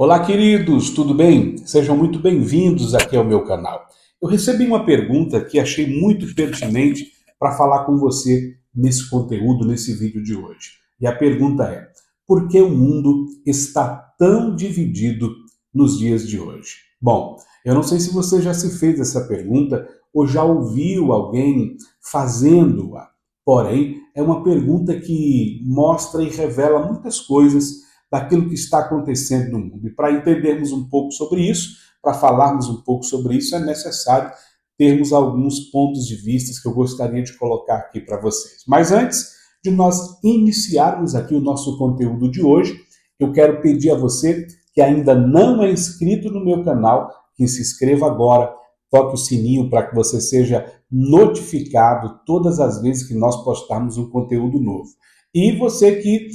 Olá, queridos, tudo bem? Sejam muito bem-vindos aqui ao meu canal. Eu recebi uma pergunta que achei muito pertinente para falar com você nesse conteúdo, nesse vídeo de hoje. E a pergunta é: por que o mundo está tão dividido nos dias de hoje? Bom, eu não sei se você já se fez essa pergunta ou já ouviu alguém fazendo-a. Porém, é uma pergunta que mostra e revela muitas coisas daquilo que está acontecendo no mundo. E para entendermos um pouco sobre isso, para falarmos um pouco sobre isso, é necessário termos alguns pontos de vista que eu gostaria de colocar aqui para vocês. Mas antes de nós iniciarmos aqui o nosso conteúdo de hoje, eu quero pedir a você que ainda não é inscrito no meu canal, que se inscreva agora, toque o sininho para que você seja notificado todas as vezes que nós postarmos um conteúdo novo. E você que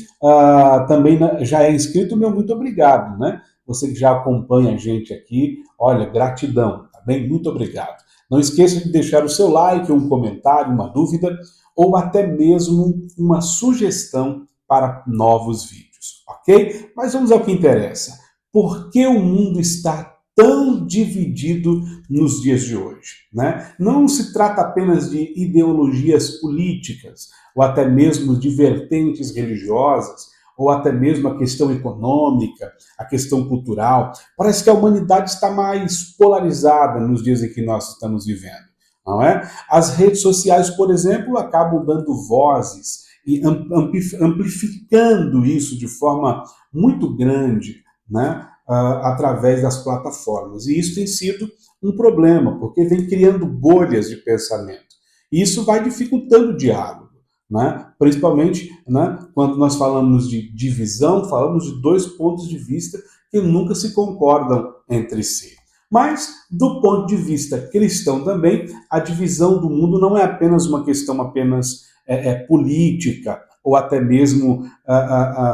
também já é inscrito, meu muito obrigado, né? Você que já acompanha a gente aqui, olha, gratidão, tá bem? Muito obrigado. Não esqueça de deixar o seu like, um comentário, uma dúvida, ou até mesmo uma sugestão para novos vídeos, ok? Mas vamos ao que interessa. Por que o mundo está tão dividido nos dias de hoje, né? Não se trata apenas de ideologias políticas, ou até mesmo de vertentes religiosas, ou até mesmo a questão econômica, a questão cultural. Parece que a humanidade está mais polarizada nos dias em que nós estamos vivendo, não é? As redes sociais, por exemplo, acabam dando vozes e amplificando isso de forma muito grande, né? Através das plataformas. E isso tem sido um problema, porque vem criando bolhas de pensamento. E isso vai dificultando o diálogo, né? Principalmente, né, quando nós falamos de divisão, falamos de dois pontos de vista que nunca se concordam entre si. Mas, do ponto de vista cristão também, a divisão do mundo não é apenas uma questão política ou até mesmo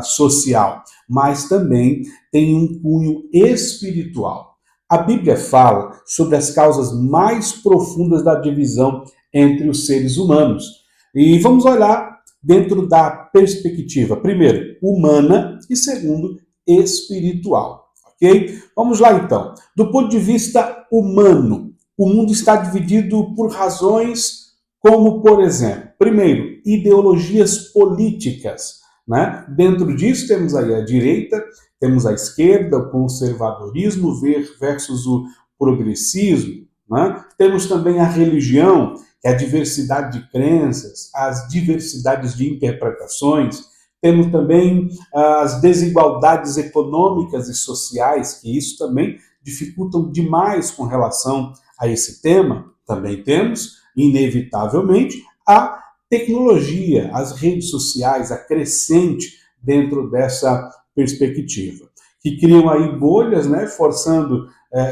social, mas também tem um cunho espiritual. A Bíblia fala sobre as causas mais profundas da divisão entre os seres humanos. E vamos olhar dentro da perspectiva, primeiro, humana e segundo, espiritual. Ok? Vamos lá então. Do ponto de vista humano, o mundo está dividido por razões como, por exemplo, primeiro, ideologias políticas, né? Dentro disso temos aí a direita, temos a esquerda, o conservadorismo versus o progressismo, né? Temos também a religião, que é a diversidade de crenças, as diversidades de interpretações. Temos também as desigualdades econômicas e sociais, que isso também dificultam demais com relação a esse tema. Também temos, inevitavelmente, a tecnologia, as redes sociais, a crescente dentro dessa perspectiva, que criam aí bolhas, né,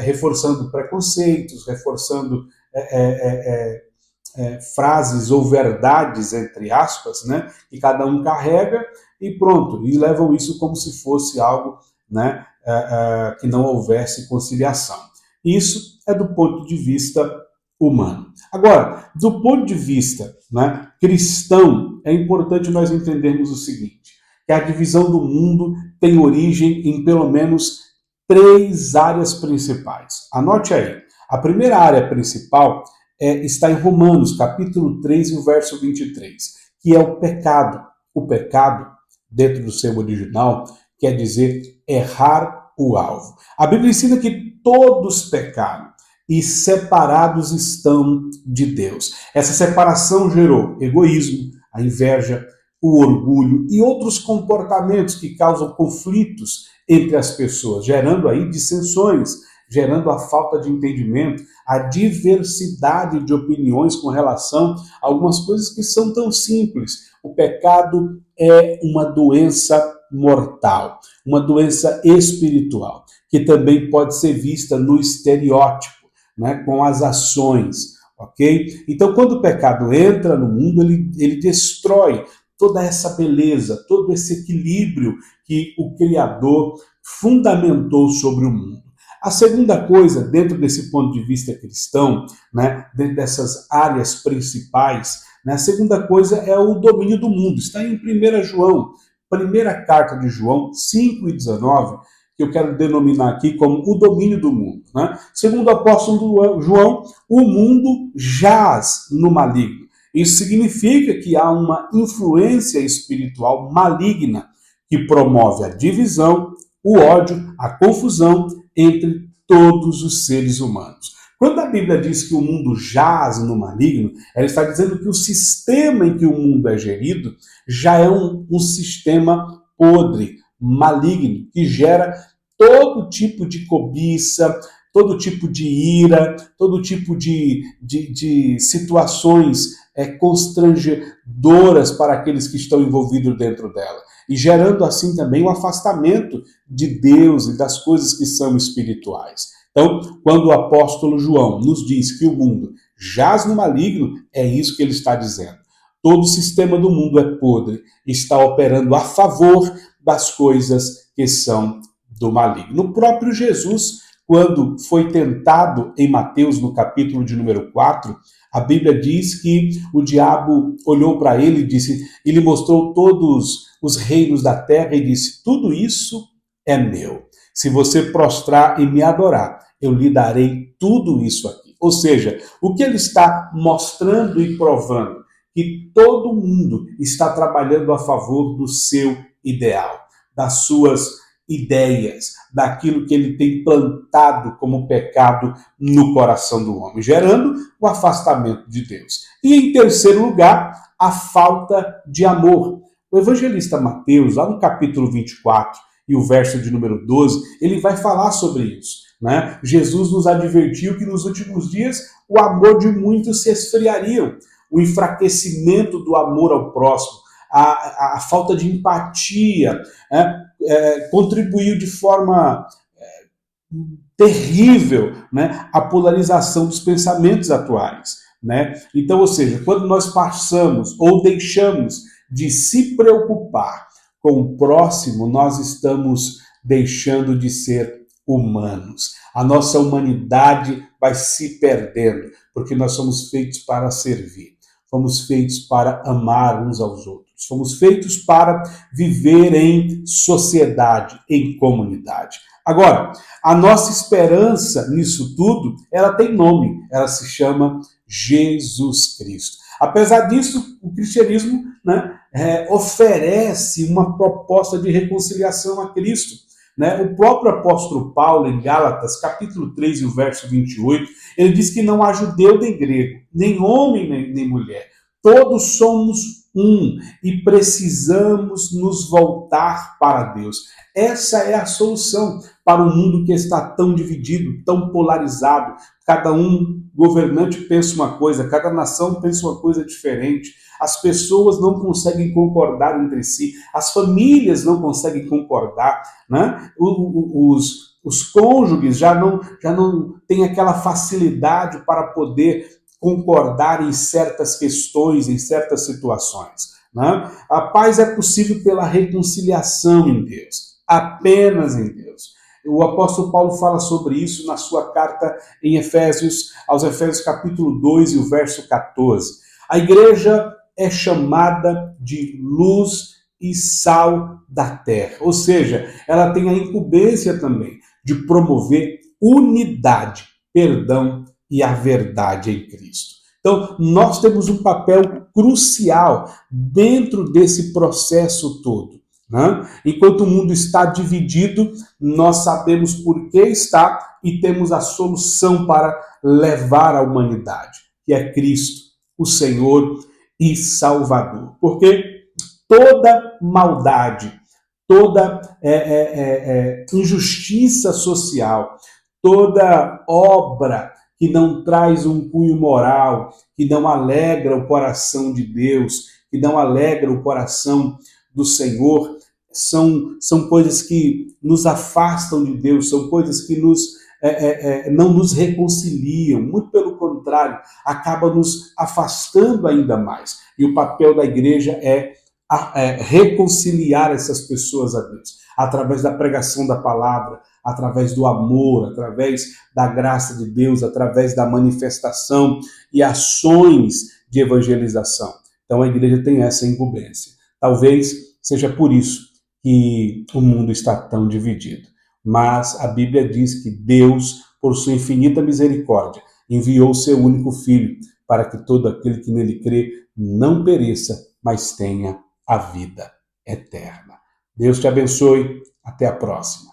reforçando preconceitos, reforçando frases ou verdades, entre aspas, né, que cada um carrega e pronto, e levam isso como se fosse algo, né, que não houvesse conciliação. Isso é do ponto de vista humano. Agora, do ponto de vista, né, cristão, é importante nós entendermos o seguinte, que a divisão do mundo tem origem em pelo menos três áreas principais. Anote aí. A primeira área principal está em Romanos, capítulo 3, e o verso 23, que é o pecado. O pecado, dentro do seu original, quer dizer errar o alvo. A Bíblia ensina que todos pecaram e separados estão de Deus. Essa separação gerou egoísmo, a inveja, o orgulho e outros comportamentos que causam conflitos entre as pessoas, gerando aí dissensões, gerando a falta de entendimento, a diversidade de opiniões com relação a algumas coisas que são tão simples. O pecado é uma doença mortal, uma doença espiritual, que também pode ser vista no estereótipo, né, com as ações, ok? Então, quando o pecado entra no mundo, ele destrói toda essa beleza, todo esse equilíbrio que o Criador fundamentou sobre o mundo. A segunda coisa, dentro desse ponto de vista cristão, né, dentro dessas áreas principais, né, a segunda coisa é o domínio do mundo. Está em 1 João, primeira carta de João 5:19, que eu quero denominar aqui como o domínio do mundo, né? Segundo o apóstolo João, o mundo jaz no maligno. Isso significa que há uma influência espiritual maligna que promove a divisão, o ódio, a confusão entre todos os seres humanos. Quando a Bíblia diz que o mundo jaz no maligno, ela está dizendo que o sistema em que o mundo é gerido já é um sistema podre, maligno, que gera todo tipo de cobiça, todo tipo de ira, todo tipo de situações constrangedoras para aqueles que estão envolvidos dentro dela. E gerando assim também o afastamento de Deus e das coisas que são espirituais. Então, quando o apóstolo João nos diz que o mundo jaz no maligno, é isso que ele está dizendo. Todo o sistema do mundo é podre, está operando a favor das coisas que são do maligno. O próprio Jesus, quando foi tentado em Mateus, no capítulo de número 4, a Bíblia diz que o diabo olhou para ele e disse, ele mostrou todos os reinos da terra e disse, tudo isso é meu. Se você prostrar e me adorar, eu lhe darei tudo isso aqui. Ou seja, o que ele está mostrando e provando? Que todo mundo está trabalhando a favor do seu ideal, das suas ideias, daquilo que ele tem plantado como pecado no coração do homem, gerando o afastamento de Deus. E em terceiro lugar, a falta de amor. O evangelista Mateus, lá no capítulo 24, e o verso de número 12, ele vai falar sobre isso, né? Jesus nos advertiu que nos últimos dias o amor de muitos se esfriaria, o enfraquecimento do amor ao próximo, a falta de empatia, contribuiu de forma terrível, né, a polarização dos pensamentos atuais, né? Então, ou seja, quando nós passamos ou deixamos de se preocupar com o próximo, nós estamos deixando de ser humanos. A nossa humanidade vai se perdendo, porque nós somos feitos para servir. Fomos feitos para amar uns aos outros. Fomos feitos para viver em sociedade, em comunidade. Agora, a nossa esperança nisso tudo, ela tem nome. Ela se chama Jesus Cristo. Apesar disso, o cristianismo, né, oferece uma proposta de reconciliação a Cristo. Né? O próprio apóstolo Paulo, em Gálatas, capítulo 3, e o verso 28, ele diz que não há judeu nem grego, nem homem nem mulher. Todos somos um e precisamos nos voltar para Deus. Essa é a solução para um mundo que está tão dividido, tão polarizado. Cada governante pensa uma coisa, cada nação pensa uma coisa diferente. As pessoas não conseguem concordar entre si, as famílias não conseguem concordar, né? Os cônjuges já não têm aquela facilidade para poder concordar em certas questões, em certas situações. Né? A paz é possível pela reconciliação em Deus, apenas em Deus. O apóstolo Paulo fala sobre isso na sua carta em aos Efésios capítulo 2 e o verso 14. A igreja é chamada de luz e sal da terra, ou seja, ela tem a incumbência também de promover unidade, perdão e a verdade em Cristo. Então, nós temos um papel crucial dentro desse processo todo. Né? Enquanto o mundo está dividido, nós sabemos por que está e temos a solução para levar a humanidade, que é Cristo, o Senhor e Salvador. Porque toda maldade, toda injustiça social, toda obra que não traz um cunho moral, que não alegra o coração de Deus, que não alegra o coração do Senhor, são coisas que nos afastam de Deus, são coisas que não nos reconciliam, muito pelo contrário, acaba nos afastando ainda mais. E o papel da igreja é reconciliar essas pessoas a Deus, através da pregação da palavra, através do amor, através da graça de Deus, através da manifestação e ações de evangelização. Então a igreja tem essa incumbência. Talvez seja por isso que o mundo está tão dividido. mas a Bíblia diz que Deus, por sua infinita misericórdia, enviou o seu único Filho para que todo aquele que nele crê não pereça, mas tenha a vida eterna. Deus te abençoe. Até a próxima.